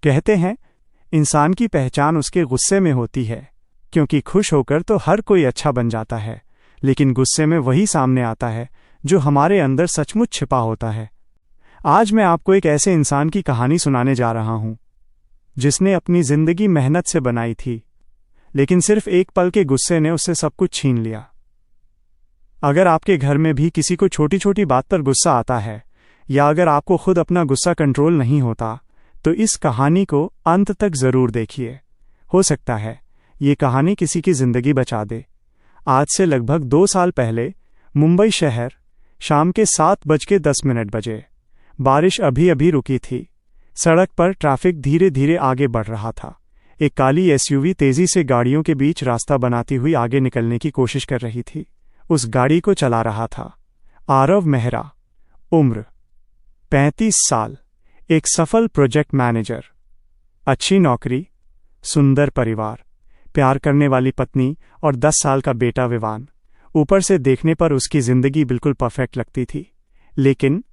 कहते हैं इंसान की पहचान उसके गुस्से में होती है, क्योंकि खुश होकर तो हर कोई अच्छा बन जाता है, लेकिन गुस्से में वही सामने आता है जो हमारे अंदर सचमुच छिपा होता है। आज मैं आपको एक ऐसे इंसान की कहानी सुनाने जा रहा हूं जिसने अपनी जिंदगी मेहनत से बनाई थी, लेकिन सिर्फ एक पल के गुस्से ने उससे सब कुछ छीन लिया। अगर आपके घर में भी किसी को छोटी छोटी बात पर गुस्सा आता है, या अगर आपको खुद अपना गुस्सा कंट्रोल नहीं होता, तो इस कहानी को अंत तक जरूर देखिए। हो सकता है ये कहानी किसी की जिंदगी बचा दे। आज से लगभग 2 साल पहले मुंबई शहर, शाम के 7:10 बजे। बारिश अभी अभी रुकी थी। सड़क पर ट्रैफिक धीरे धीरे आगे बढ़ रहा था। एक काली एसयूवी तेजी से गाड़ियों के बीच रास्ता बनाती हुई आगे निकलने की कोशिश कर रही थी। उस गाड़ी को चला रहा था आरव मेहरा, उम्र 35 साल, एक सफल प्रोजेक्ट मैनेजर, अच्छी नौकरी, सुंदर परिवार, प्यार करने वाली पत्नी और 10 साल का बेटा विवान। ऊपर से देखने पर उसकी जिंदगी बिल्कुल परफेक्ट लगती थी, लेकिन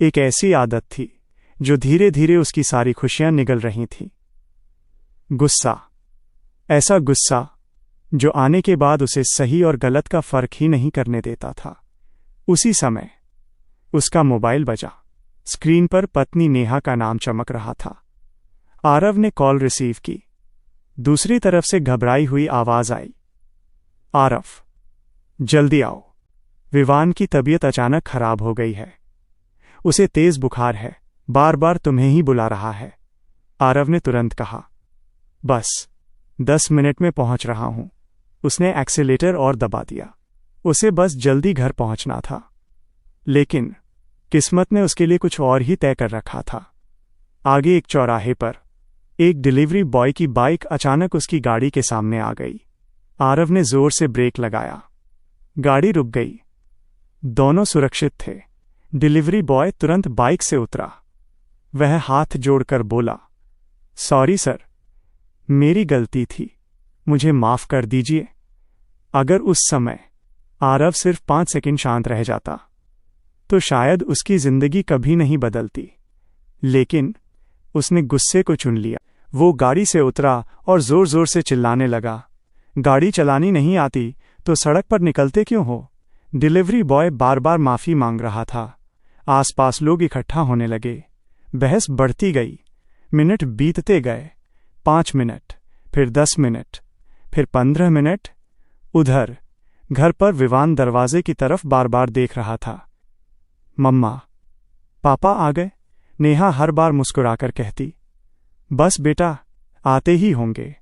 एक ऐसी आदत थी जो धीरे धीरे उसकी सारी खुशियां निगल रही थीं। गुस्सा, ऐसा गुस्सा जो आने के बाद उसे सही और गलत का फर्क ही नहीं करने देता था। उसी समय उसका मोबाइल बजा। स्क्रीन पर पत्नी नेहा का नाम चमक रहा था। आरव ने कॉल रिसीव की। दूसरी तरफ से घबराई हुई आवाज आई, आरव, जल्दी आओ, विवान की तबीयत अचानक खराब हो गई है। उसे तेज बुखार है, बार बार तुम्हें ही बुला रहा है। आरव ने तुरंत कहा, बस 10 मिनट में पहुंच रहा हूं। उसने एक्सीलेटर और दबा दिया। उसे बस जल्दी घर पहुंचना था, लेकिन किस्मत ने उसके लिए कुछ और ही तय कर रखा था। आगे एक चौराहे पर एक डिलीवरी बॉय की बाइक अचानक उसकी गाड़ी के सामने आ गई। आरव ने जोर से ब्रेक लगाया। गाड़ी रुक गई। दोनों सुरक्षित थे। डिलीवरी बॉय तुरंत बाइक से उतरा। वह हाथ जोड़कर बोला, सॉरी सर, मेरी गलती थी, मुझे माफ कर दीजिए। अगर उस समय आरव सिर्फ 5 सेकंड शांत रह जाता तो शायद उसकी जिंदगी कभी नहीं बदलती, लेकिन उसने गुस्से को चुन लिया। वो गाड़ी से उतरा और जोर जोर से चिल्लाने लगा, गाड़ी चलानी नहीं आती तो सड़क पर निकलते क्यों हो? डिलीवरी बॉय बार बार माफी मांग रहा था। आसपास लोग इकट्ठा होने लगे। बहस बढ़ती गई। मिनट बीतते गए। 5 मिनट, फिर 10 मिनट, फिर 15 मिनट। उधर घर पर विवान दरवाजे की तरफ बार बार देख रहा था। मम्मा, पापा आ गए? नेहा हर बार मुस्कुराकर कहती, बस बेटा, आते ही होंगे।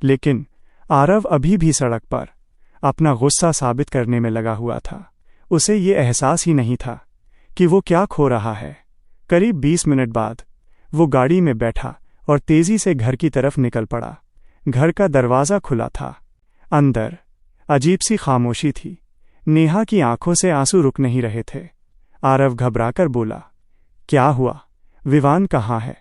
लेकिन आरव अभी भी सड़क पर अपना गुस्सा साबित करने में लगा हुआ था। उसे ये एहसास ही नहीं था कि वो क्या खो रहा है। करीब 20 मिनट बाद वो गाड़ी में बैठा और तेजी से घर की तरफ निकल पड़ा। घर का दरवाज़ा खुला था। अंदर अजीब सी खामोशी थी। नेहा की आंखों से आंसू रुक नहीं रहे थे। आरव घबराकर बोला, क्या हुआ? विवान कहाँ है?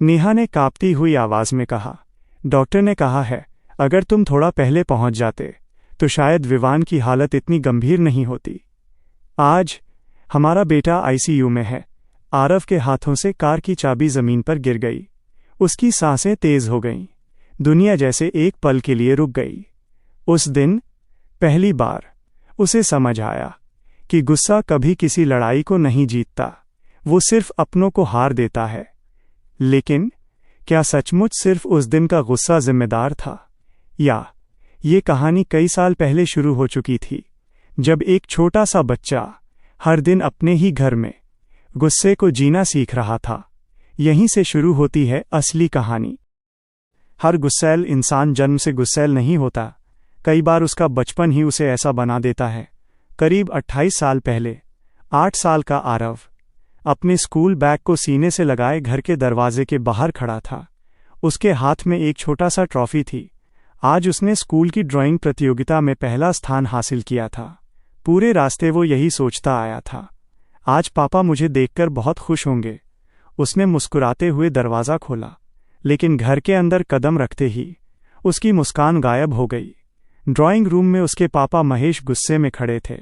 नेहा ने कांपती हुई आवाज में कहा, डॉक्टर ने कहा है अगर तुम थोड़ा पहले पहुंच जाते तो शायद विवान की हालत इतनी गंभीर नहीं होती। आज हमारा बेटा आईसीयू में है। आरव के हाथों से कार की चाबी जमीन पर गिर गई। उसकी सांसें तेज हो गईं। दुनिया जैसे एक पल के लिए रुक गई। उस दिन पहली बार उसे समझ आया कि गुस्सा कभी किसी लड़ाई को नहीं जीतता, वो सिर्फ अपनों को हार देता है। लेकिन क्या सचमुच सिर्फ उस दिन का गुस्सा जिम्मेदार था, या ये कहानी कई साल पहले शुरू हो चुकी थी, जब एक छोटा सा बच्चा हर दिन अपने ही घर में गुस्से को जीना सीख रहा था? यहीं से शुरू होती है असली कहानी। हर गुस्सैल इंसान जन्म से गुस्सैल नहीं होता। कई बार उसका बचपन ही उसे ऐसा बना देता है। करीब 28 साल पहले 8 साल का आरव अपने स्कूल बैग को सीने से लगाए घर के दरवाजे के बाहर खड़ा था। उसके हाथ में एक छोटा सा ट्रॉफी थी। आज उसने स्कूल की ड्राइंग प्रतियोगिता में पहला स्थान हासिल किया था। पूरे रास्ते वो यही सोचता आया था, आज पापा मुझे देखकर बहुत खुश होंगे। उसने मुस्कुराते हुए दरवाज़ा खोला, लेकिन घर के अंदर कदम रखते ही उसकी मुस्कान गायब हो गई। ड्राइंग रूम में उसके पापा महेश गुस्से में खड़े थे।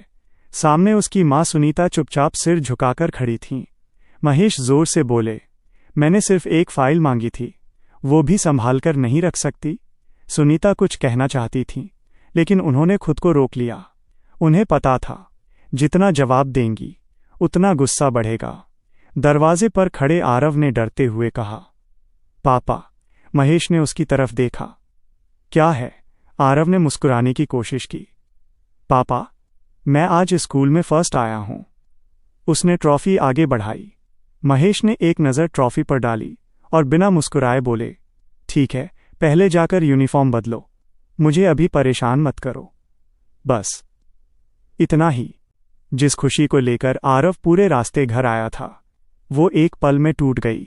सामने उसकी माँ सुनीता चुपचाप सिर झुकाकर खड़ी थीं। महेश जोर से बोले, मैंने सिर्फ एक फाइल मांगी थी वो भी संभाल कर नहीं रख सकती? सुनीता कुछ कहना चाहती थी, लेकिन उन्होंने खुद को रोक लिया। उन्हें पता था, जितना जवाब देंगी उतना गुस्सा बढ़ेगा। दरवाजे पर खड़े आरव ने डरते हुए कहा, पापा। महेश ने उसकी तरफ देखा। क्या है? आरव ने मुस्कुराने की कोशिश की। पापा, मैं आज स्कूल में फर्स्ट आया हूं। उसने ट्रॉफी आगे बढ़ाई। महेश ने एक नज़र ट्रॉफी पर डाली और बिना मुस्कुराए बोले, ठीक है, पहले जाकर यूनिफॉर्म बदलो, मुझे अभी परेशान मत करो। बस इतना ही। जिस खुशी को लेकर आरव पूरे रास्ते घर आया था, वो एक पल में टूट गई।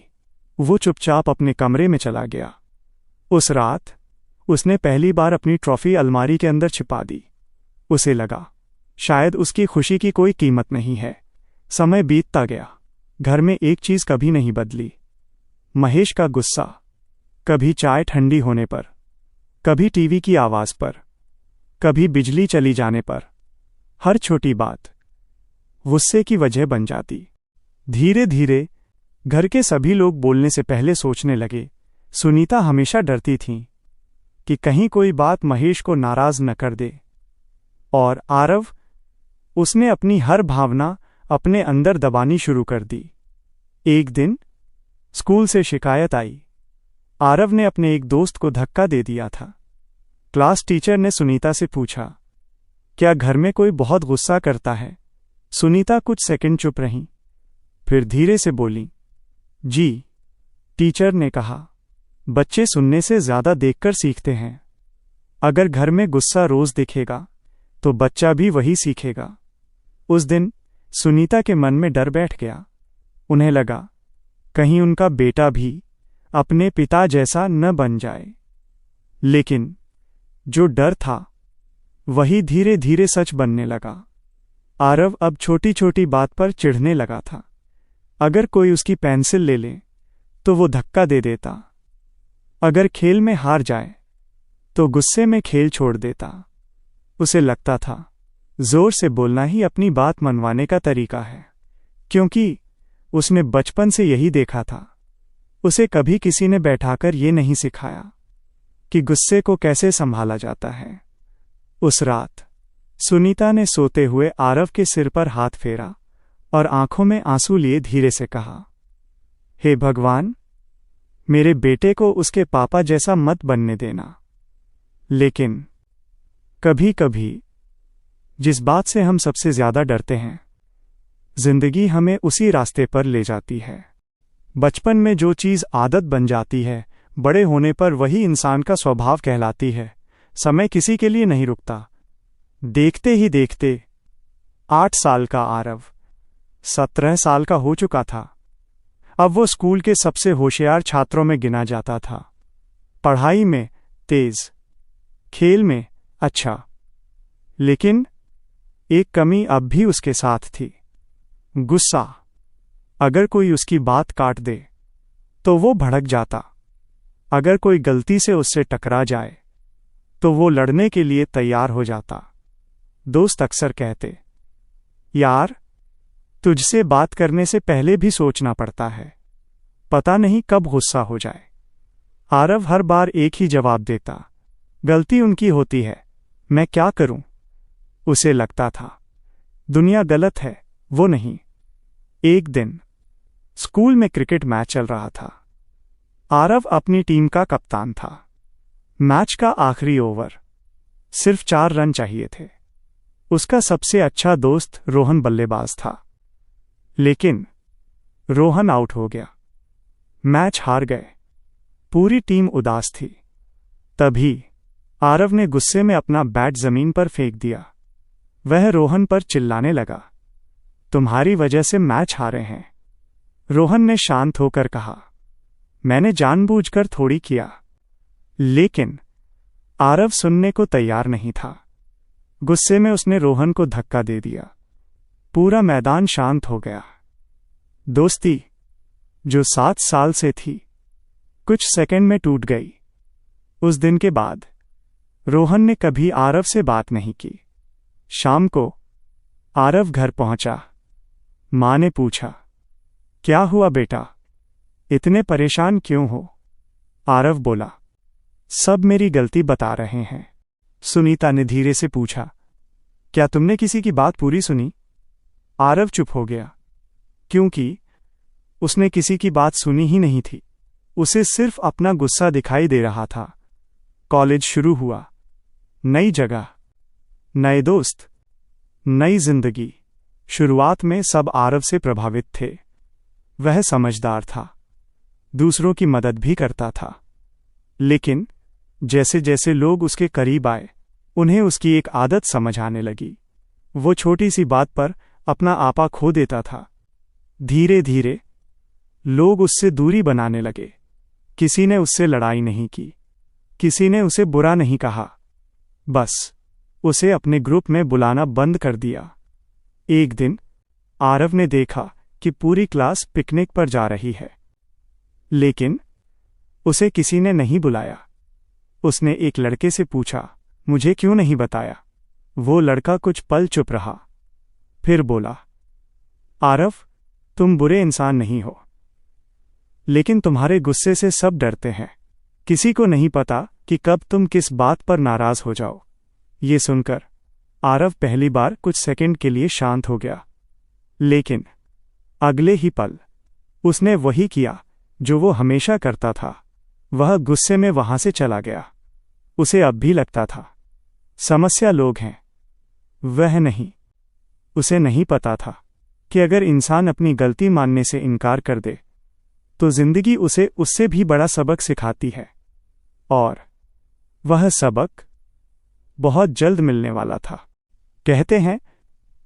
वो चुपचाप अपने कमरे में चला गया। उस रात उसने पहली बार अपनी ट्रॉफी अलमारी के अंदर छिपा दी। उसे लगा, शायद उसकी खुशी की कोई कीमत नहीं है। समय बीतता गया। घर में एक चीज कभी नहीं बदली, महेश का गुस्सा। कभी चाय ठंडी होने पर, कभी टीवी की आवाज पर, कभी बिजली चली जाने पर। हर छोटी बात गुस्से की वजह बन जाती। धीरे धीरे घर के सभी लोग बोलने से पहले सोचने लगे। सुनीता हमेशा डरती थी कि कहीं कोई बात महेश को नाराज न कर दे। और आरव, उसने अपनी हर भावना अपने अंदर दबानी शुरू कर दी। एक दिन स्कूल से शिकायत आई। आरव ने अपने एक दोस्त को धक्का दे दिया था। क्लास टीचर ने सुनीता से पूछा, क्या घर में कोई बहुत गुस्सा करता है? सुनीता कुछ सेकंड चुप रही, फिर धीरे से बोली, जी। टीचर ने कहा, बच्चे सुनने से ज्यादा देखकर सीखते हैं। अगर घर में गुस्सा रोज दिखेगा तो बच्चा भी वही सीखेगा। उस दिन सुनीता के मन में डर बैठ गया। उन्हें लगा, कहीं उनका बेटा भी अपने पिता जैसा न बन जाए। लेकिन जो डर था वही धीरे धीरे सच बनने लगा। आरव अब छोटी छोटी बात पर चिढ़ने लगा था। अगर कोई उसकी पेंसिल ले ले तो वो धक्का दे देता। अगर खेल में हार जाए तो गुस्से में खेल छोड़ देता। उसे लगता था, जोर से बोलना ही अपनी बात मनवाने का तरीका है, क्योंकि उसने बचपन से यही देखा था। उसे कभी किसी ने बैठाकर ये नहीं सिखाया कि गुस्से को कैसे संभाला जाता है। उस रात सुनीता ने सोते हुए आरव के सिर पर हाथ फेरा और आंखों में आंसू लिए धीरे से कहा, हे भगवान, मेरे बेटे को उसके पापा जैसा मत बनने देना। लेकिन कभी कभी जिस बात से हम सबसे ज्यादा डरते हैं, जिंदगी हमें उसी रास्ते पर ले जाती है। बचपन में जो चीज आदत बन जाती है, बड़े होने पर वही इंसान का स्वभाव कहलाती है। समय किसी के लिए नहीं रुकता। देखते ही देखते 8 साल का आरव 17 साल का हो चुका था। अब वो स्कूल के सबसे होशियार छात्रों में गिना जाता था। पढ़ाई में तेज, खेल में अच्छा। लेकिन एक कमी अब भी उसके साथ थी, गुस्सा। अगर कोई उसकी बात काट दे तो वो भड़क जाता। अगर कोई गलती से उससे टकरा जाए तो वो लड़ने के लिए तैयार हो जाता। दोस्त अक्सर कहते, यार, तुझसे बात करने से पहले भी सोचना पड़ता है, पता नहीं कब गुस्सा हो जाए। आरव हर बार एक ही जवाब देता, गलती उनकी होती है, मैं क्या करूं? उसे लगता था दुनिया गलत है, वो नहीं। एक दिन स्कूल में क्रिकेट मैच चल रहा था। आरव अपनी टीम का कप्तान था। मैच का आखिरी ओवर, सिर्फ 4 रन चाहिए थे। उसका सबसे अच्छा दोस्त रोहन बल्लेबाज था, लेकिन रोहन आउट हो गया। मैच हार गए। पूरी टीम उदास थी। तभी आरव ने गुस्से में अपना बैट जमीन पर फेंक दिया। वह रोहन पर चिल्लाने लगा, तुम्हारी वजह से मैच हारे हैं। रोहन ने शांत होकर कहा, मैंने जानबूझकर थोड़ी किया। लेकिन आरव सुनने को तैयार नहीं था। गुस्से में उसने रोहन को धक्का दे दिया। पूरा मैदान शांत हो गया। दोस्ती जो 7 साल से थी, कुछ सेकंड में टूट गई। उस दिन के बाद रोहन ने कभी आरव से बात नहीं की। शाम को आरव घर पहुंचा। मां ने पूछा, क्या हुआ बेटा, इतने परेशान क्यों हो? आरव बोला, सब मेरी गलती बता रहे हैं। सुनीता ने धीरे से पूछा, क्या तुमने किसी की बात पूरी सुनी? आरव चुप हो गया, क्योंकि उसने किसी की बात सुनी ही नहीं थी। उसे सिर्फ अपना गुस्सा दिखाई दे रहा था। कॉलेज शुरू हुआ। नई जगह, नए दोस्त, नई जिंदगी। शुरुआत में सब आरव से प्रभावित थे। वह समझदार था, दूसरों की मदद भी करता था। लेकिन जैसे जैसे लोग उसके करीब आए, उन्हें उसकी एक आदत समझ आने लगी। वो छोटी सी बात पर अपना आपा खो देता था। धीरे धीरे लोग उससे दूरी बनाने लगे। किसी ने उससे लड़ाई नहीं की, किसी ने उसे बुरा नहीं कहा, बस उसे अपने ग्रुप में बुलाना बंद कर दिया। एक दिन आरव ने देखा कि पूरी क्लास पिकनिक पर जा रही है, लेकिन उसे किसी ने नहीं बुलाया। उसने एक लड़के से पूछा, मुझे क्यों नहीं बताया? वो लड़का कुछ पल चुप रहा, फिर बोला, आरव, तुम बुरे इंसान नहीं हो, लेकिन तुम्हारे गुस्से से सब डरते हैं। किसी को नहीं पता कि कब तुम किस बात पर नाराज हो जाओ। ये सुनकर आरव पहली बार कुछ सेकंड के लिए शांत हो गया, लेकिन अगले ही पल उसने वही किया जो वो हमेशा करता था। वह गुस्से में वहां से चला गया। उसे अब भी लगता था समस्या लोग हैं, वह नहीं। उसे नहीं पता था कि अगर इंसान अपनी गलती मानने से इनकार कर दे तो जिंदगी उसे उससे भी बड़ा सबक सिखाती है, और वह सबक बहुत जल्द मिलने वाला था। कहते हैं,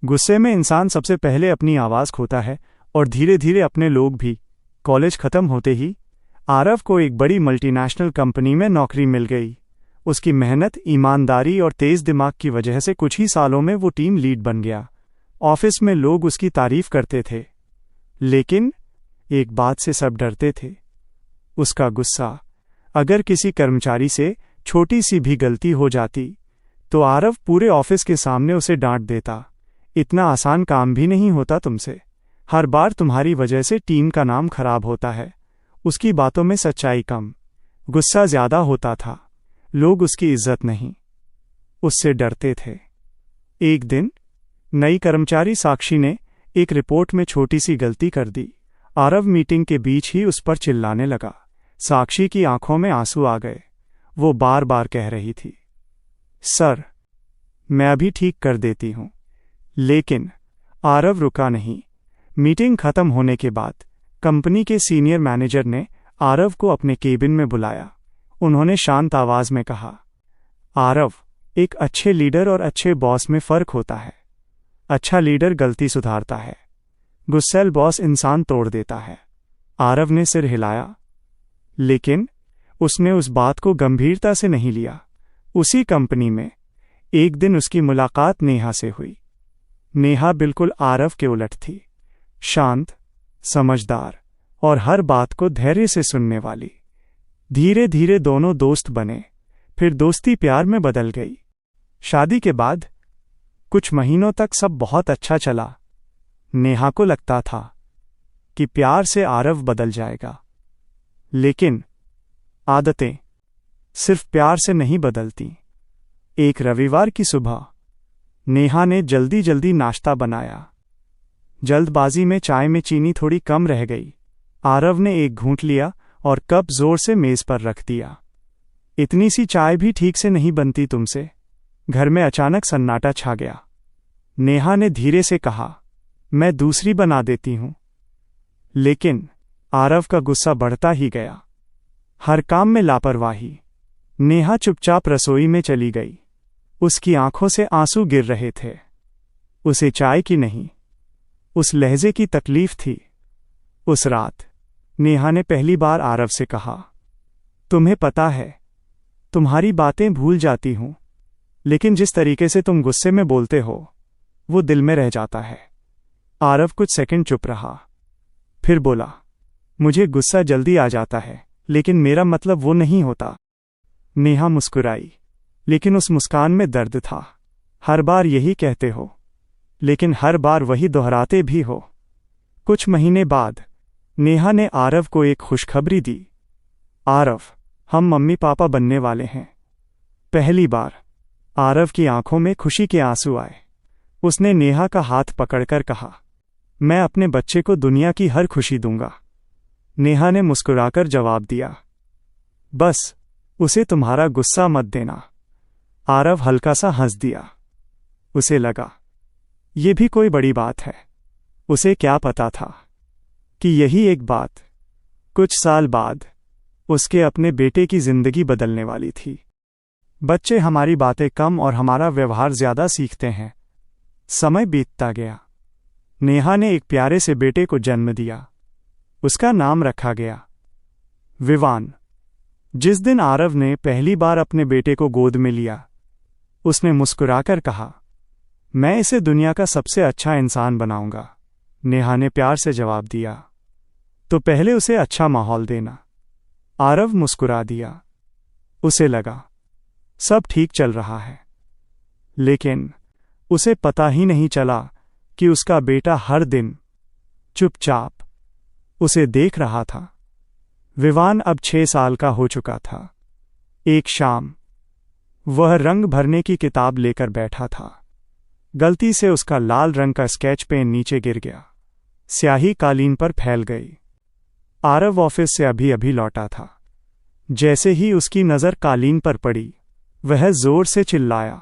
गुस्से में इंसान सबसे पहले अपनी आवाज खोता है और धीरे धीरे अपने लोग भी। कॉलेज खत्म होते ही आरव को एक बड़ी मल्टीनेशनल कंपनी में नौकरी मिल गई। उसकी मेहनत, ईमानदारी और तेज दिमाग की वजह से कुछ ही सालों में वो टीम लीड बन गया। ऑफिस में लोग उसकी तारीफ करते थे, लेकिन एक बात से सब डरते थे, उसका गुस्सा। अगर किसी कर्मचारी से छोटी सी भी गलती हो जाती तो आरव पूरे ऑफिस के सामने उसे डांट देता। इतना आसान काम भी नहीं होता तुमसे। हर बार तुम्हारी वजह से टीम का नाम खराब होता है। उसकी बातों में सच्चाई कम, गुस्सा ज्यादा होता था। लोग उसकी इज्जत नहीं, उससे डरते थे। एक दिन नई कर्मचारी साक्षी ने एक रिपोर्ट में छोटी सी गलती कर दी। आरव मीटिंग के बीच ही उस पर चिल्लाने लगा। साक्षी की आंखों में आंसू आ गए। वो बार बार कह रही थी, सर, मैं अभी ठीक कर देती हूं। लेकिन आरव रुका नहीं। मीटिंग खत्म होने के बाद कंपनी के सीनियर मैनेजर ने आरव को अपने केबिन में बुलाया। उन्होंने शांत आवाज में कहा, आरव, एक अच्छे लीडर और अच्छे बॉस में फर्क होता है। अच्छा लीडर गलती सुधारता है, गुस्सैल बॉस इंसान तोड़ देता है। आरव ने सिर हिलाया, लेकिन उसने उस बात को गंभीरता से नहीं लिया। उसी कंपनी में एक दिन उसकी मुलाकात नेहा से हुई। नेहा बिल्कुल आरव के उलट थी, शांत, समझदार और हर बात को धैर्य से सुनने वाली। धीरे धीरे दोनों दोस्त बने, फिर दोस्ती प्यार में बदल गई। शादी के बाद कुछ महीनों तक सब बहुत अच्छा चला। नेहा को लगता था कि प्यार से आरव बदल जाएगा, लेकिन आदतें सिर्फ प्यार से नहीं बदलती। एक रविवार की सुबह नेहा ने जल्दी जल्दी नाश्ता बनाया। जल्दबाजी में चाय में चीनी थोड़ी कम रह गई। आरव ने एक घूंट लिया और कप जोर से मेज पर रख दिया। इतनी सी चाय भी ठीक से नहीं बनती तुमसे। घर में अचानक सन्नाटा छा गया। नेहा ने धीरे से कहा, मैं दूसरी बना देती हूं। लेकिन आरव का गुस्सा बढ़ता ही गया। हर काम में लापरवाही। नेहा चुपचाप रसोई में चली गई। उसकी आंखों से आंसू गिर रहे थे। उसे चाय की नहीं, उस लहजे की तकलीफ थी। उस रात नेहा ने पहली बार आरव से कहा, तुम्हें पता है, तुम्हारी बातें भूल जाती हूं, लेकिन जिस तरीके से तुम गुस्से में बोलते हो वो दिल में रह जाता है। आरव कुछ सेकंड चुप रहा, फिर बोला, मुझे गुस्सा जल्दी आ जाता है, लेकिन मेरा मतलब वो नहीं होता। नेहा मुस्कुराई, लेकिन उस मुस्कान में दर्द था। हर बार यही कहते हो, लेकिन हर बार वही दोहराते भी हो। कुछ महीने बाद नेहा ने आरव को एक खुशखबरी दी। आरव, हम मम्मी पापा बनने वाले हैं। पहली बार। आरव की आंखों में खुशी के आंसू आए। उसने नेहा का हाथ पकड़कर कहा, मैं अपने बच्चे को दुनिया की हर खुशी दूंगा। नेहा ने मुस्कुराकर जवाब दिया, बस उसे तुम्हारा गुस्सा मत देना। आरव हल्का सा हंस दिया। उसे लगा ये भी कोई बड़ी बात है। उसे क्या पता था कि यही एक बात कुछ साल बाद उसके अपने बेटे की जिंदगी बदलने वाली थी। बच्चे हमारी बातें कम और हमारा व्यवहार ज्यादा सीखते हैं। समय बीतता गया। नेहा ने एक प्यारे से बेटे को जन्म दिया। उसका नाम रखा गया विवान। जिस दिन आरव ने पहली बार अपने बेटे को गोद में लिया, उसने मुस्कुराकर कहा, मैं इसे दुनिया का सबसे अच्छा इंसान बनाऊंगा। नेहा ने प्यार से जवाब दिया, तो पहले उसे अच्छा माहौल देना। आरव मुस्कुरा दिया। उसे लगा सब ठीक चल रहा है, लेकिन उसे पता ही नहीं चला कि उसका बेटा हर दिन चुपचाप उसे देख रहा था। विवान अब 6 साल का हो चुका था। एक शाम वह रंग भरने की किताब लेकर बैठा था। गलती से उसका लाल रंग का स्केच पेन नीचे गिर गया। स्याही कालीन पर फैल गई। आरव ऑफिस से अभी अभी लौटा था। जैसे ही उसकी नजर कालीन पर पड़ी, वह जोर से चिल्लाया,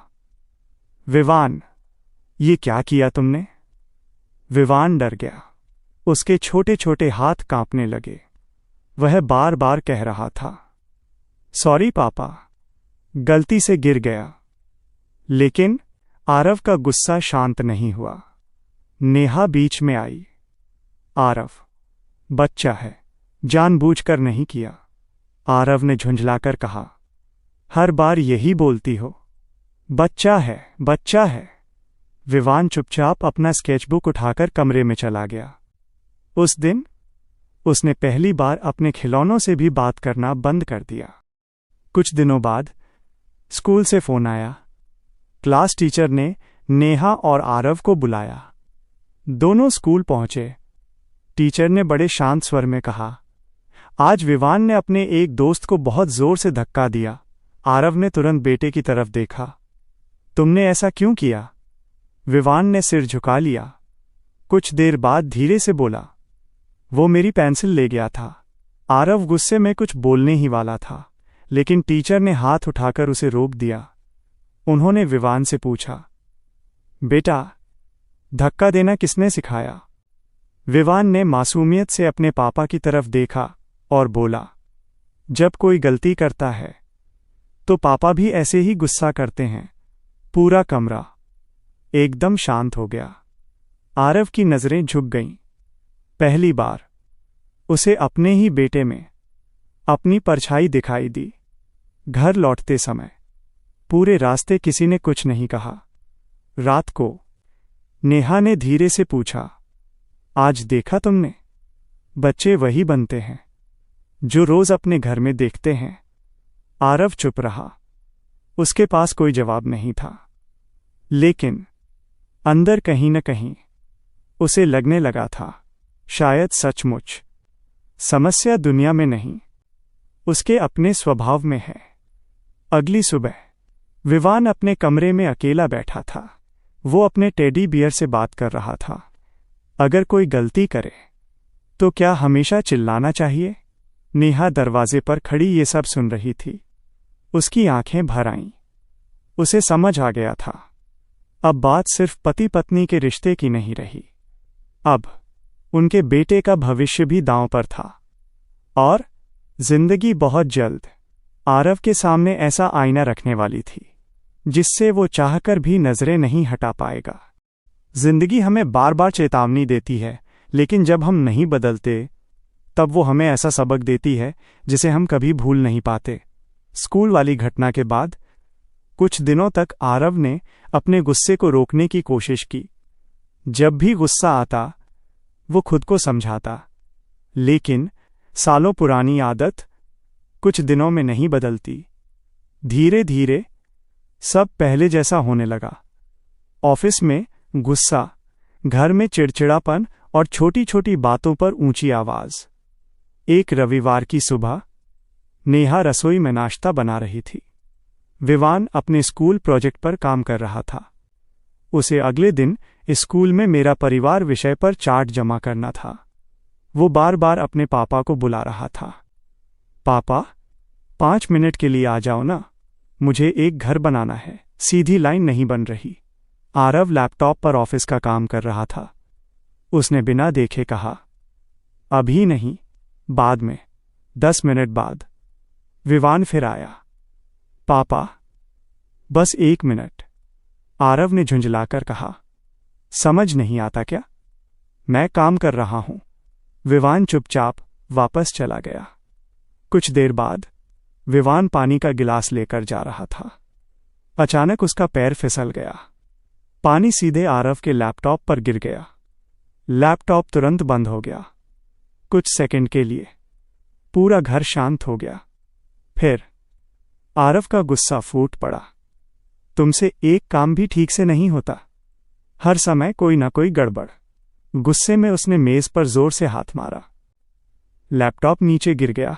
विवान, ये क्या किया तुमने? विवान डर गया। उसके छोटे छोटे हाथ कांपने लगे। वह बार बार कह रहा था, सॉरी पापा, गलती से गिर गया। लेकिन आरव का गुस्सा शांत नहीं हुआ। नेहा बीच में आई। आरव, बच्चा है, जानबूझकर नहीं किया। आरव ने झुंझलाकर कहा, हर बार यही बोलती हो, बच्चा है, बच्चा है। विवान चुपचाप अपना स्केचबुक उठाकर कमरे में चला गया। उस दिन उसने पहली बार अपने खिलौनों से भी बात करना बंद कर दिया। कुछ दिनों बाद स्कूल से फोन आया। क्लास टीचर ने नेहा और आरव को बुलाया। दोनों स्कूल पहुंचे। टीचर ने बड़े शांत स्वर में कहा, आज विवान ने अपने एक दोस्त को बहुत जोर से धक्का दिया। आरव ने तुरंत बेटे की तरफ देखा। तुमने ऐसा क्यों किया? विवान ने सिर झुका लिया। कुछ देर बाद धीरे से बोला, वो मेरी पेंसिल ले गया था। आरव गुस्से में कुछ बोलने ही वाला था, लेकिन टीचर ने हाथ उठाकर उसे रोक दिया। उन्होंने विवान से पूछा, बेटा, धक्का देना किसने सिखाया? विवान ने मासूमियत से अपने पापा की तरफ देखा और बोला, जब कोई गलती करता है तो पापा भी ऐसे ही गुस्सा करते हैं। पूरा कमरा एकदम शांत हो गया। आरव की नजरें झुक गईं। पहली बार उसे अपने ही बेटे में अपनी परछाई दिखाई दी। घर लौटते समय पूरे रास्ते किसी ने कुछ नहीं कहा। रात को नेहा ने धीरे से पूछा, आज देखा तुमने? बच्चे वही बनते हैं जो रोज अपने घर में देखते हैं। आरव चुप रहा। उसके पास कोई जवाब नहीं था, लेकिन अंदर कहीं न कहीं उसे लगने लगा था, शायद सचमुच समस्या दुनिया में नहीं, उसके अपने स्वभाव में है। अगली सुबह विवान अपने कमरे में अकेला बैठा था। वो अपने टेडी बियर से बात कर रहा था। अगर कोई गलती करे तो क्या हमेशा चिल्लाना चाहिए? नेहा दरवाजे पर खड़ी ये सब सुन रही थी। उसकी आंखें भर आईं। उसे समझ आ गया था, अब बात सिर्फ पति पत्नी के रिश्ते की नहीं रही। अब उनके बेटे का भविष्य भी दांव पर था। और जिंदगी बहुत जल्द आरव के सामने ऐसा आईना रखने वाली थी जिससे वो चाहकर भी नजरें नहीं हटा पाएगा। जिंदगी हमें बार बार चेतावनी देती है, लेकिन जब हम नहीं बदलते तब वो हमें ऐसा सबक देती है जिसे हम कभी भूल नहीं पाते। स्कूल वाली घटना के बाद कुछ दिनों तक आरव ने अपने गुस्से को रोकने की कोशिश की। जब भी गुस्सा आता वो खुद को समझाता, लेकिन सालों पुरानी आदत कुछ दिनों में नहीं बदलती। धीरे धीरे सब पहले जैसा होने लगा। ऑफिस में गुस्सा, घर में चिड़चिड़ापन और छोटी छोटी बातों पर ऊंची आवाज। एक रविवार की सुबह नेहा रसोई में नाश्ता बना रही थी। विवान अपने स्कूल प्रोजेक्ट पर काम कर रहा था। उसे अगले दिन स्कूल में मेरा परिवार विषय पर चार्ट जमा करना था। वो बार बार अपने पापा को बुला रहा था। पापा, 5 मिनट के लिए आ जाओ ना, मुझे एक घर बनाना है। सीधी लाइन नहीं बन रही। आरव लैपटॉप पर ऑफिस का काम कर रहा था। उसने बिना देखे कहा, अभी नहीं, बाद में, 10 मिनट बाद। विवान फिर आया। पापा, बस 1 मिनट। आरव ने झुंझलाकर कहा, समझ नहीं आता क्या? मैं काम कर रहा हूं। विवान चुपचाप वापस चला गया। कुछ देर बाद विवान पानी का गिलास लेकर जा रहा था। अचानक उसका पैर फिसल गया। पानी सीधे आरव के लैपटॉप पर गिर गया। लैपटॉप तुरंत बंद हो गया। कुछ सेकंड के लिए पूरा घर शांत हो गया। फिर आरव का गुस्सा फूट पड़ा। तुमसे एक काम भी ठीक से नहीं होता, हर समय कोई ना कोई गड़बड़। गुस्से में उसने मेज पर जोर से हाथ मारा। लैपटॉप नीचे गिर गया।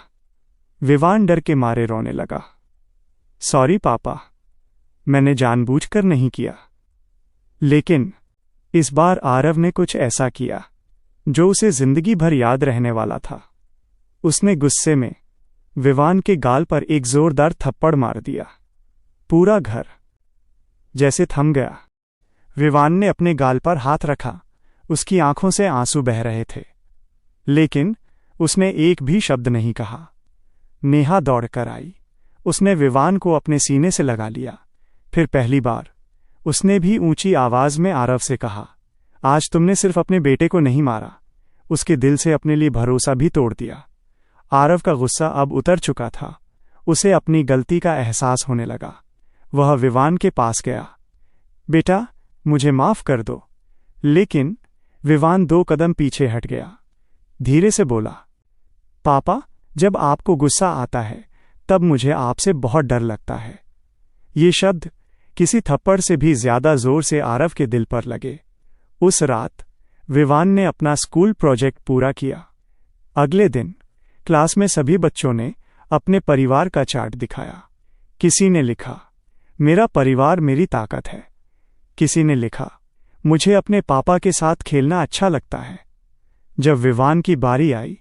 विवान डर के मारे रोने लगा। सॉरी पापा, मैंने जानबूझकर नहीं किया। लेकिन इस बार आरव ने कुछ ऐसा किया जो उसे जिंदगी भर याद रहने वाला था। उसने गुस्से में विवान के गाल पर एक जोरदार थप्पड़ मार दिया। पूरा घर जैसे थम गया। विवान ने अपने गाल पर हाथ रखा। उसकी आंखों से आंसू बह रहे थे, लेकिन उसने एक भी शब्द नहीं कहा। नेहा दौड़कर आई। उसने विवान को अपने सीने से लगा लिया। फिर पहली बार उसने भी ऊंची आवाज में आरव से कहा, आज तुमने सिर्फ अपने बेटे को नहीं मारा, उसके दिल से अपने लिए भरोसा भी तोड़ दिया। आरव का गुस्सा अब उतर चुका था। उसे अपनी गलती का एहसास होने लगा। वह विवान के पास गया। बेटा, मुझे माफ कर दो। लेकिन विवान 2 कदम पीछे हट गया। धीरे से बोला, पापा, जब आपको गुस्सा आता है तब मुझे आपसे बहुत डर लगता है। ये शब्द किसी थप्पड़ से भी ज्यादा जोर से आरव के दिल पर लगे। उस रात विवान ने अपना स्कूल प्रोजेक्ट पूरा किया। अगले दिन क्लास में सभी बच्चों ने अपने परिवार का चार्ट दिखाया। किसी ने लिखा, मेरा परिवार मेरी ताकत है। किसी ने लिखा, मुझे अपने पापा के साथ खेलना अच्छा लगता है। जब विवान की बारी आई,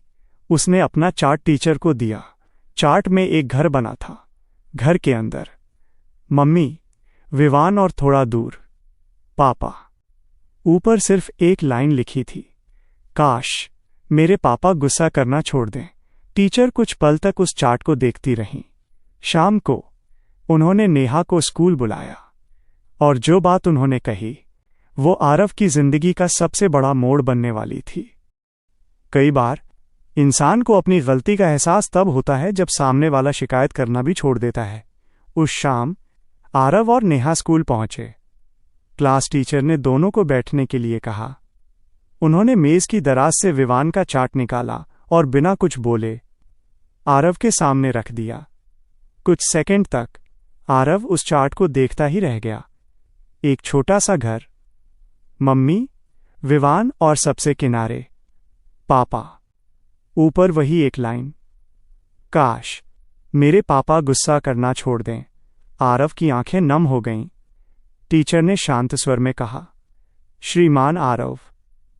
उसने अपना चार्ट टीचर को दिया। चार्ट में एक घर बना था। घर के अंदर मम्मी, विवान और थोड़ा दूर पापा। ऊपर सिर्फ एक लाइन लिखी थी, काश मेरे पापा गुस्सा करना छोड़ दें। टीचर कुछ पल तक उस चार्ट को देखती रहीं। शाम को उन्होंने नेहा को स्कूल बुलाया, और जो बात उन्होंने कही वो आरव की जिंदगी का सबसे बड़ा मोड़ बनने वाली थी। कई बार इंसान को अपनी गलती का एहसास तब होता है जब सामने वाला शिकायत करना भी छोड़ देता है। उस शाम आरव और नेहा स्कूल पहुंचे। क्लास टीचर ने दोनों को बैठने के लिए कहा। उन्होंने मेज की दराज से विवान का चार्ट निकाला और बिना कुछ बोले आरव के सामने रख दिया। कुछ सेकंड तक आरव उस चार्ट को देखता ही रह गया। एक छोटा सा घर, मम्मी, विवान और सबसे किनारे पापा। ऊपर वही एक लाइन, काश मेरे पापा गुस्सा करना छोड़ दें। आरव की आंखें नम हो गईं। टीचर ने शांत स्वर में कहा, श्रीमान आरव,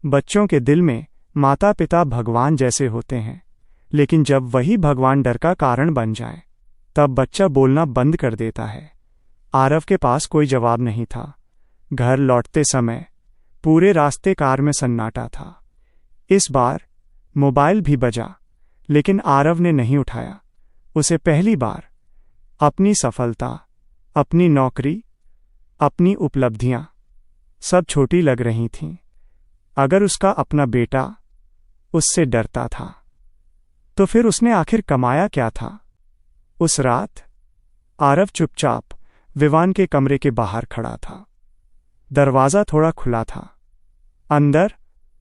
बच्चों के दिल में माता पिता भगवान जैसे होते हैं, लेकिन जब वही भगवान डर का कारण बन जाए तब बच्चा बोलना बंद कर देता है। आरव के पास कोई जवाब नहीं था। घर लौटते समय पूरे रास्ते कार में सन्नाटा था। इस बार मोबाइल भी बजा, लेकिन आरव ने नहीं उठाया। उसे पहली बार अपनी सफलता, अपनी नौकरी, अपनी उपलब्धियां सब छोटी लग रही थीं। अगर उसका अपना बेटा उससे डरता था तो फिर उसने आखिर कमाया क्या था? उस रात आरव चुपचाप विवान के कमरे के बाहर खड़ा था। दरवाजा थोड़ा खुला था। अंदर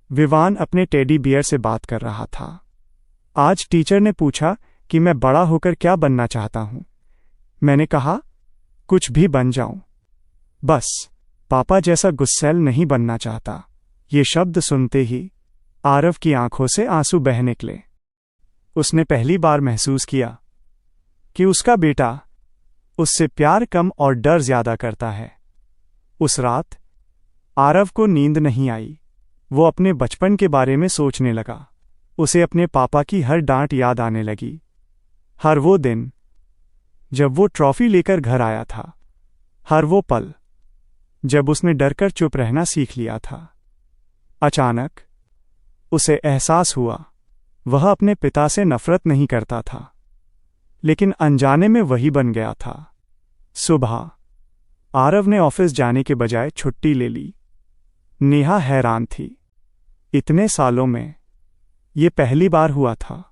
विवान अपने टेडी बियर से बात कर रहा था। आज टीचर ने पूछा कि मैं बड़ा होकर क्या बनना चाहता हूं। मैंने कहा, कुछ भी बन जाऊं, बस पापा जैसा गुस्सैल नहीं बनना चाहता। ये शब्द सुनते ही आरव की आंखों से आंसू बह निकले। उसने पहली बार महसूस किया कि उसका बेटा उससे प्यार कम और डर ज्यादा करता है। उस रात आरव को नींद नहीं आई। वो अपने बचपन के बारे में सोचने लगा। उसे अपने पापा की हर डांट याद आने लगी। हर वो दिन जब वो ट्रॉफी लेकर घर आया था, हर वो पल जब उसने डरकर चुप रहना सीख लिया था। अचानक उसे एहसास हुआ वह अपने पिता से नफरत नहीं करता था, लेकिन अनजाने में वही बन गया था। सुबह आरव ने ऑफिस जाने के बजाय छुट्टी ले ली। नेहा हैरान थी। इतने सालों में ये पहली बार हुआ था।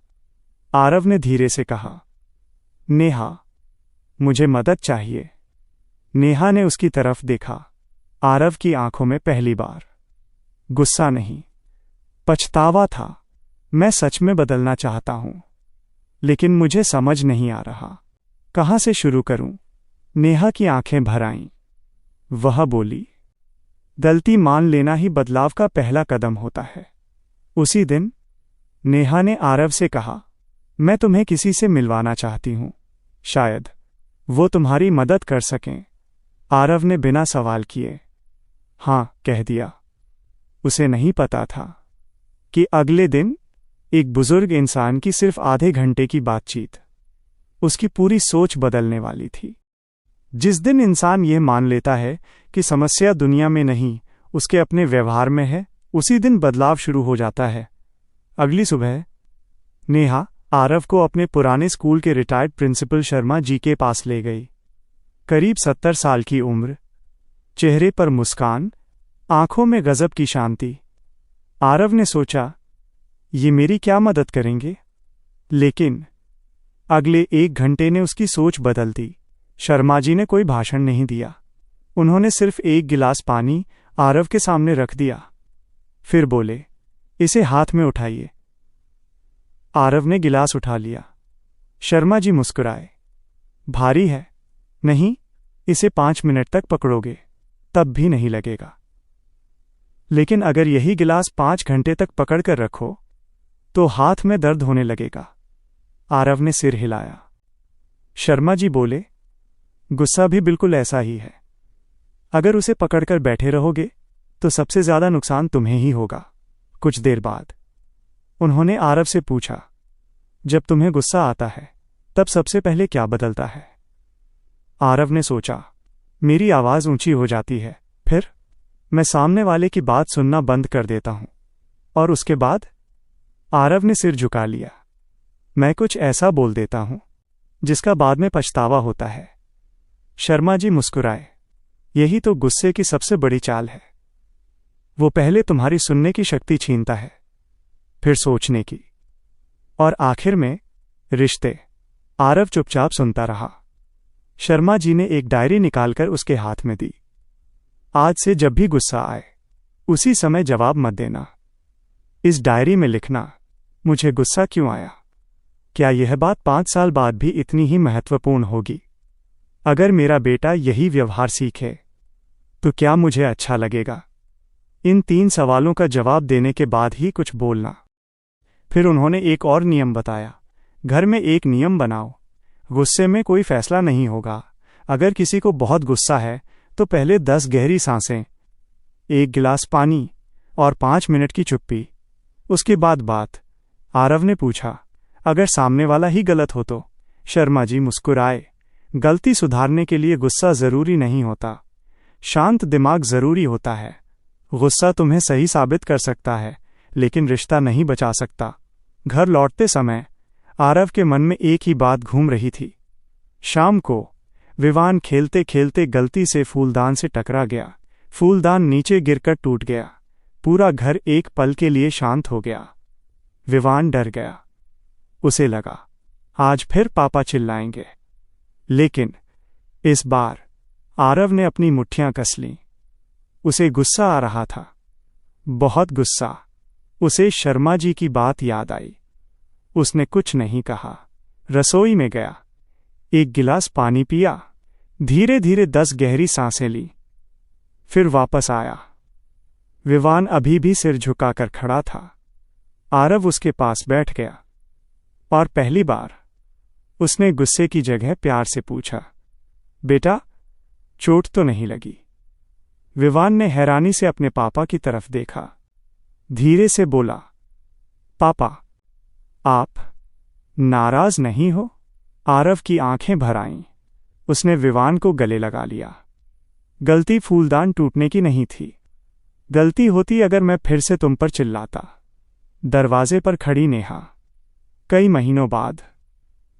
आरव ने धीरे से कहा, नेहा, मुझे मदद चाहिए। नेहा ने उसकी तरफ देखा। आरव की आंखों में पहली बार गुस्सा नहीं, पछतावा था। मैं सच में बदलना चाहता हूं, लेकिन मुझे समझ नहीं आ रहा कहां से शुरू करूं। नेहा की आंखें भर आईं। वह बोली, गलती मान लेना ही बदलाव का पहला कदम होता है। उसी दिन नेहा ने आरव से कहा, मैं तुम्हें किसी से मिलवाना चाहती हूं, शायद वो तुम्हारी मदद कर सकें। आरव ने बिना सवाल किए हां कह दिया। उसे नहीं पता था कि अगले दिन एक बुजुर्ग इंसान की सिर्फ आधे घंटे की बातचीत उसकी पूरी सोच बदलने वाली थी। जिस दिन इंसान यह मान लेता है कि समस्या दुनिया में नहीं, उसके अपने व्यवहार में है, उसी दिन बदलाव शुरू हो जाता है। अगली सुबह नेहा आरव को अपने पुराने स्कूल के रिटायर्ड प्रिंसिपल शर्मा जी के पास ले गई। करीब 70 साल की उम्र, चेहरे पर मुस्कान, आंखों में गजब की शांति। आरव ने सोचा, ये मेरी क्या मदद करेंगे? लेकिन अगले 1 घंटे ने उसकी सोच बदल दी। शर्मा जी ने कोई भाषण नहीं दिया। उन्होंने सिर्फ 1 गिलास पानी आरव के सामने रख दिया। फिर बोले, इसे हाथ में उठाइए। आरव ने गिलास उठा लिया। शर्मा जी मुस्कुराए, भारी है। नहीं, इसे 5 मिनट तक पकड़ोगे तब भी नहीं लगेगा, लेकिन अगर यही गिलास 5 घंटे तक पकड़कर रखो तो हाथ में दर्द होने लगेगा। आरव ने सिर हिलाया। शर्मा जी बोले, गुस्सा भी बिल्कुल ऐसा ही है। अगर उसे पकड़कर बैठे रहोगे तो सबसे ज्यादा नुकसान तुम्हें ही होगा। कुछ देर बाद उन्होंने आरव से पूछा, जब तुम्हें गुस्सा आता है तब सबसे पहले क्या बदलता है? आरव ने सोचा, मेरी आवाज ऊंची हो जाती है, फिर मैं सामने वाले की बात सुनना बंद कर देता हूं, और उसके बाद? आरव ने सिर झुका लिया। मैं कुछ ऐसा बोल देता हूं जिसका बाद में पछतावा होता है। शर्मा जी मुस्कुराए, यही तो गुस्से की सबसे बड़ी चाल है। वो पहले तुम्हारी सुनने की शक्ति छीनता है, फिर सोचने की, और आखिर में रिश्ते। आरव चुपचाप सुनता रहा। शर्मा जी ने एक डायरी निकालकर उसके हाथ में दी। आज से जब भी गुस्सा आए उसी समय जवाब मत देना। इस डायरी में लिखना, मुझे गुस्सा क्यों आया। क्या यह बात 5 साल बाद भी इतनी ही महत्वपूर्ण होगी? अगर मेरा बेटा यही व्यवहार सीखे तो क्या मुझे अच्छा लगेगा? इन 3 सवालों का जवाब देने के बाद ही कुछ बोलना। फिर उन्होंने एक और नियम बताया, घर में एक नियम बनाओ, गुस्से में कोई फैसला नहीं होगा। अगर किसी को बहुत गुस्सा है तो पहले 10 गहरी सांसें, 1 गिलास पानी और 5 मिनट की चुप्पी, उसके बाद बात। आरव ने पूछा, अगर सामने वाला ही गलत हो तो? शर्मा जी मुस्कुराए, गलती सुधारने के लिए गुस्सा जरूरी नहीं होता, शांत दिमाग जरूरी होता है। गुस्सा तुम्हें सही साबित कर सकता है, लेकिन रिश्ता नहीं बचा सकता। घर लौटते समय आरव के मन में एक ही बात घूम रही थी। शाम को विवान खेलते खेलते गलती से फूलदान से टकरा गया। फूलदान नीचे गिरकर टूट गया। पूरा घर एक पल के लिए शांत हो गया। विवान डर गया। उसे लगा, आज फिर पापा चिल्लाएंगे। लेकिन इस बार आरव ने अपनी मुट्ठियां कस लीं। उसे गुस्सा आ रहा था, बहुत गुस्सा। उसे शर्मा जी की बात याद आई। उसने कुछ नहीं कहा। रसोई में गया, 1 गिलास पानी पिया, धीरे धीरे 10 गहरी सांसें ली, फिर वापस आया। विवान अभी भी सिर झुकाकर खड़ा था। आरव उसके पास बैठ गया और पहली बार उसने गुस्से की जगह प्यार से पूछा, बेटा, चोट तो नहीं लगी? विवान ने हैरानी से अपने पापा की तरफ देखा। धीरे से बोला, पापा, आप नाराज नहीं हो? आरव की आंखें भर आईं। उसने विवान को गले लगा लिया। गलती फूलदान टूटने की नहीं थी। गलती होती अगर मैं फिर से तुम पर चिल्लाता। दरवाजे पर खड़ी नेहा कई महीनों बाद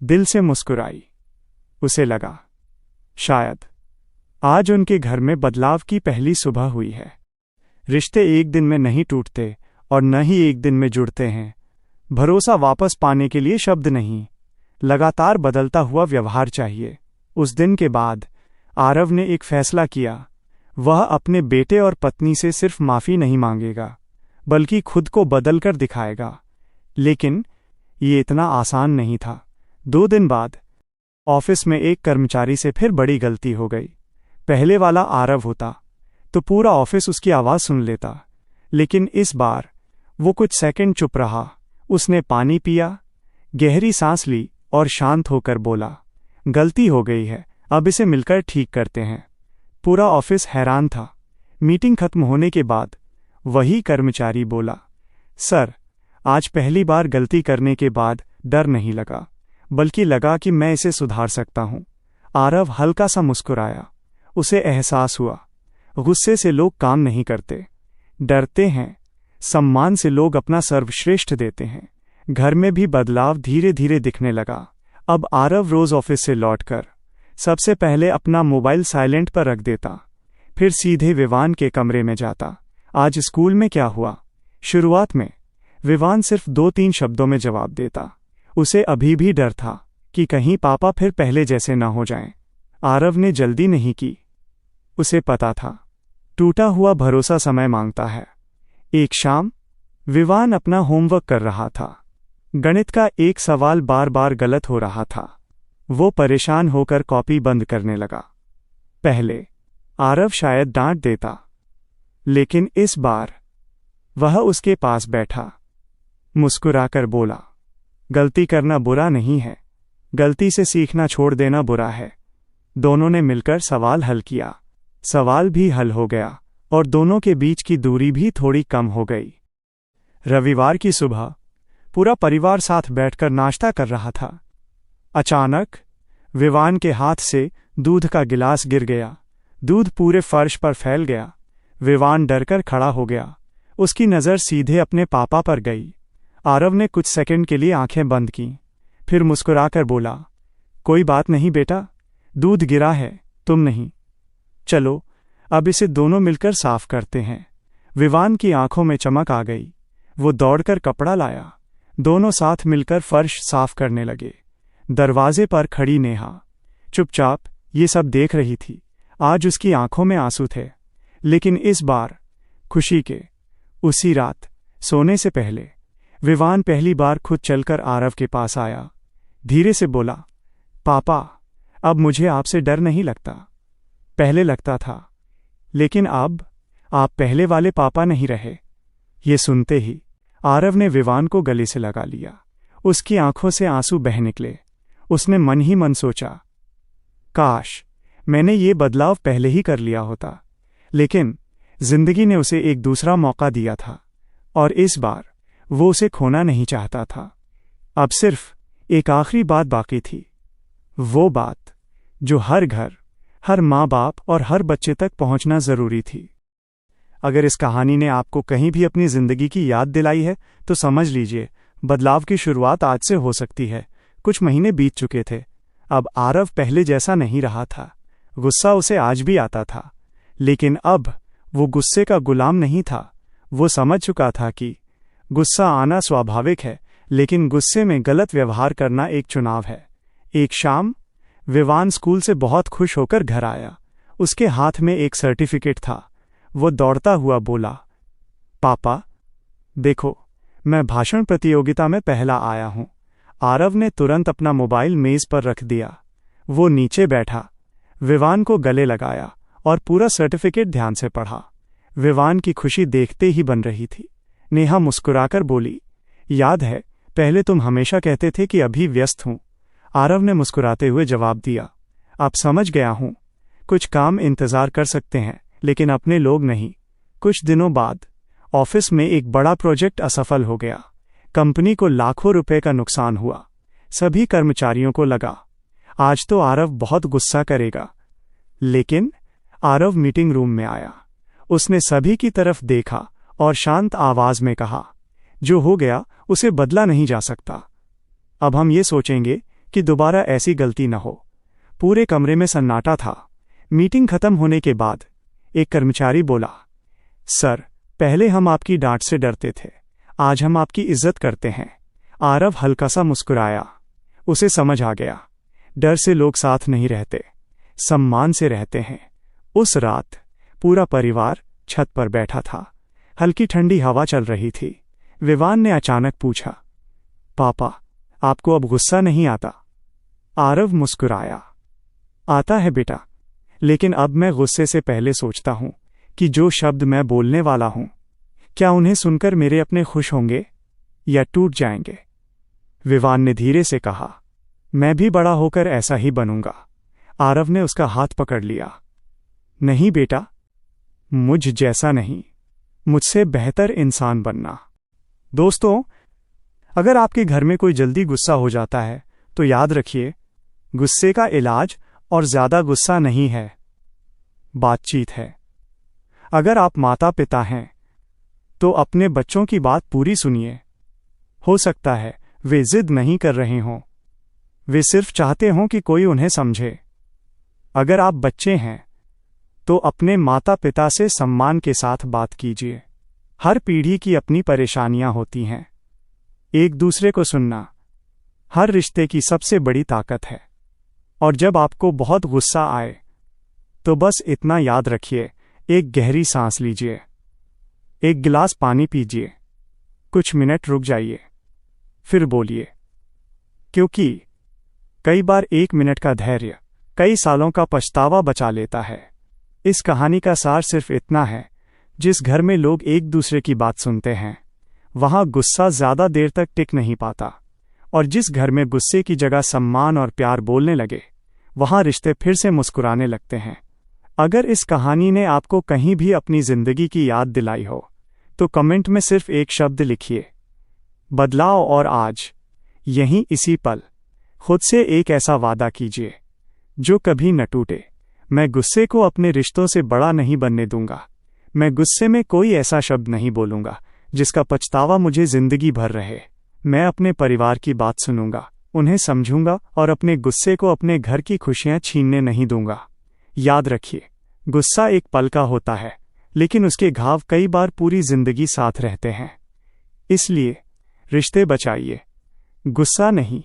दिल से मुस्कुराई। उसे लगा, शायद आज उनके घर में बदलाव की पहली सुबह हुई है। रिश्ते एक दिन में नहीं टूटते और न ही एक दिन में जुड़ते हैं। भरोसा वापस पाने के लिए शब्द नहीं, लगातार बदलता हुआ व्यवहार चाहिए। उस दिन के बाद आरव ने एक फैसला किया। वह अपने बेटे और पत्नी से सिर्फ माफी नहीं मांगेगा, बल्कि खुद को बदल कर दिखाएगा। लेकिन ये इतना आसान नहीं था। 2 दिन बाद ऑफिस में एक कर्मचारी से फिर बड़ी गलती हो गई। पहले वाला आरव होता तो पूरा ऑफिस उसकी आवाज सुन लेता, लेकिन इस बार वो कुछ सेकंड चुप रहा। उसने पानी पिया, गहरी सांस ली और शांत होकर बोला, गलती हो गई है, अब इसे मिलकर ठीक करते हैं। पूरा ऑफिस हैरान था। मीटिंग खत्म होने के बाद वही कर्मचारी बोला, सर, आज पहली बार गलती करने के बाद डर नहीं लगा, बल्कि लगा कि मैं इसे सुधार सकता हूं। आरव हल्का सा मुस्कुराया। उसे एहसास हुआ, गुस्से से लोग काम नहीं करते, डरते हैं। सम्मान से लोग अपना सर्वश्रेष्ठ देते हैं। घर में भी बदलाव धीरे धीरे दिखने लगा। अब आरव रोज ऑफिस से लौटकर सबसे पहले अपना मोबाइल साइलेंट पर रख देता, फिर सीधे विवान के कमरे में जाता। आज स्कूल में क्या हुआ? शुरुआत में विवान सिर्फ 2-3 शब्दों में जवाब देता। उसे अभी भी डर था कि कहीं पापा फिर पहले जैसे न हो जाएं। आरव ने जल्दी नहीं की। उसे पता था, टूटा हुआ भरोसा समय मांगता है। एक शाम विवान अपना होमवर्क कर रहा था। गणित का एक सवाल बार बार गलत हो रहा था। वो परेशान होकर कॉपी बंद करने लगा। पहले आरव शायद डांट देता, लेकिन इस बार वह उसके पास बैठा, मुस्कुराकर बोला, गलती करना बुरा नहीं है, गलती से सीखना छोड़ देना बुरा है। दोनों ने मिलकर सवाल हल किया। सवाल भी हल हो गया और दोनों के बीच की दूरी भी थोड़ी कम हो गई। रविवार की सुबह पूरा परिवार साथ बैठकर नाश्ता कर रहा था। अचानक विवान के हाथ से दूध का गिलास गिर गया। दूध पूरे फर्श पर फैल गया। विवान डरकर खड़ा हो गया। उसकी नज़र सीधे अपने पापा पर गई। आरव ने कुछ सेकंड के लिए आंखें बंद की, फिर मुस्कुराकर बोला, कोई बात नहीं बेटा, दूध गिरा है, तुम नहीं। चलो अब इसे दोनों मिलकर साफ करते हैं। विवान की आंखों में चमक आ गई। वो दौड़कर कपड़ा लाया। दोनों साथ मिलकर फर्श साफ करने लगे। दरवाजे पर खड़ी नेहा चुपचाप ये सब देख रही थी। आज उसकी आंखों में आंसू थे, लेकिन इस बार खुशी के। उसी रात सोने से पहले विवान पहली बार खुद चलकर आरव के पास आया। धीरे से बोला, पापा, अब मुझे आपसे डर नहीं लगता। पहले लगता था, लेकिन अब आप पहले वाले पापा नहीं रहे। ये सुनते ही आरव ने विवान को गले से लगा लिया। उसकी आंखों से आंसू बह निकले। उसने मन ही मन सोचा, काश मैंने ये बदलाव पहले ही कर लिया होता। लेकिन जिंदगी ने उसे एक दूसरा मौका दिया था और इस बार वो उसे खोना नहीं चाहता था। अब सिर्फ एक आखिरी बात बाकी थी, वो बात जो हर घर, हर माँ बाप और हर बच्चे तक पहुंचना जरूरी थी। अगर इस कहानी ने आपको कहीं भी अपनी जिंदगी की याद दिलाई है तो समझ लीजिए बदलाव की शुरुआत आज से हो सकती है। कुछ महीने बीत चुके थे। अब आरव पहले जैसा नहीं रहा था। गुस्सा उसे आज भी आता था, लेकिन अब वो गुस्से का गुलाम नहीं था। वो समझ चुका था कि गुस्सा आना स्वाभाविक है, लेकिन गुस्से में गलत व्यवहार करना एक चुनाव है। एक शाम विवान स्कूल से बहुत खुश होकर घर आया। उसके हाथ में एक सर्टिफिकेट था। वो दौड़ता हुआ बोला, पापा देखो, मैं भाषण प्रतियोगिता में पहला आया हूं। आरव ने तुरंत अपना मोबाइल मेज पर रख दिया। वो नीचे बैठा, विवान को गले लगाया और पूरा सर्टिफिकेट ध्यान से पढ़ा। विवान की खुशी देखते ही बन रही थी। नेहा मुस्कुराकर बोली, याद है, पहले तुम हमेशा कहते थे कि अभी व्यस्त हूं। आरव ने मुस्कुराते हुए जवाब दिया, अब समझ गया हूं। कुछ काम इंतजार कर सकते हैं, लेकिन अपने लोग नहीं। कुछ दिनों बाद ऑफिस में एक बड़ा प्रोजेक्ट असफल हो गया। कंपनी को लाखों रुपए का नुकसान हुआ। सभी कर्मचारियों को लगा, आज तो आरव बहुत गुस्सा करेगा। लेकिन आरव मीटिंग रूम में आया। उसने सभी की तरफ देखा और शांत आवाज में कहा, जो हो गया उसे बदला नहीं जा सकता। अब हम ये सोचेंगे कि दोबारा ऐसी गलती न हो। पूरे कमरे में सन्नाटा था। मीटिंग खत्म होने के बाद एक कर्मचारी बोला, सर, पहले हम आपकी डांट से डरते थे, आज हम आपकी इज्जत करते हैं। आरव हल्का सा मुस्कुराया। उसे समझ आ गया, डर से लोग साथ नहीं रहते, सम्मान से रहते हैं। उस रात पूरा परिवार छत पर बैठा था। हल्की ठंडी हवा चल रही थी। विवान ने अचानक पूछा, पापा, आपको अब गुस्सा नहीं आता? आरव मुस्कुराया, आता है बेटा, लेकिन अब मैं गुस्से से पहले सोचता हूं कि जो शब्द मैं बोलने वाला हूं, क्या उन्हें सुनकर मेरे अपने खुश होंगे या टूट जाएंगे? विवान ने धीरे से कहा, मैं भी बड़ा होकर ऐसा ही बनूंगा। आरव ने उसका हाथ पकड़ लिया। नहीं बेटा, मुझ जैसा नहीं, मुझसे बेहतर इंसान बनना। दोस्तों, अगर आपके घर में कोई जल्दी गुस्सा हो जाता है तो याद रखिए, गुस्से का इलाज और ज्यादा गुस्सा नहीं है, बातचीत है। अगर आप माता पिता हैं तो अपने बच्चों की बात पूरी सुनिए। हो सकता है वे जिद नहीं कर रहे हों, वे सिर्फ चाहते हों कि कोई उन्हें समझे। अगर आप बच्चे हैं तो अपने माता पिता से सम्मान के साथ बात कीजिए। हर पीढ़ी की अपनी परेशानियां होती हैं। एक दूसरे को सुनना हर रिश्ते की सबसे बड़ी ताकत है। और जब आपको बहुत गुस्सा आए तो बस इतना याद रखिए, एक गहरी सांस लीजिए, एक गिलास पानी पीजिए, कुछ मिनट रुक जाइए, फिर बोलिए। क्योंकि कई बार 1 मिनट का धैर्य कई सालों का पछतावा बचा लेता है। इस कहानी का सार सिर्फ इतना है, जिस घर में लोग एक दूसरे की बात सुनते हैं, वहां गुस्सा ज्यादा देर तक टिक नहीं पाता। और जिस घर में गुस्से की जगह सम्मान और प्यार बोलने लगे, वहां रिश्ते फिर से मुस्कुराने लगते हैं। अगर इस कहानी ने आपको कहीं भी अपनी जिंदगी की याद दिलाई हो तो कमेंट में सिर्फ एक शब्द लिखिए, बदलाव। और आज यहीं इसी पल खुद से एक ऐसा वादा कीजिए जो कभी न टूटे। मैं गुस्से को अपने रिश्तों से बड़ा नहीं बनने दूंगा। मैं गुस्से में कोई ऐसा शब्द नहीं बोलूंगा जिसका पछतावा मुझे जिंदगी भर रहे। मैं अपने परिवार की बात सुनूंगा, उन्हें समझूंगा और अपने गुस्से को अपने घर की खुशियां छीनने नहीं दूंगा। याद रखिए, गुस्सा एक पल का होता है, लेकिन उसके घाव कई बार पूरी जिंदगी साथ रहते हैं। इसलिए रिश्ते बचाइए, गुस्सा नहीं।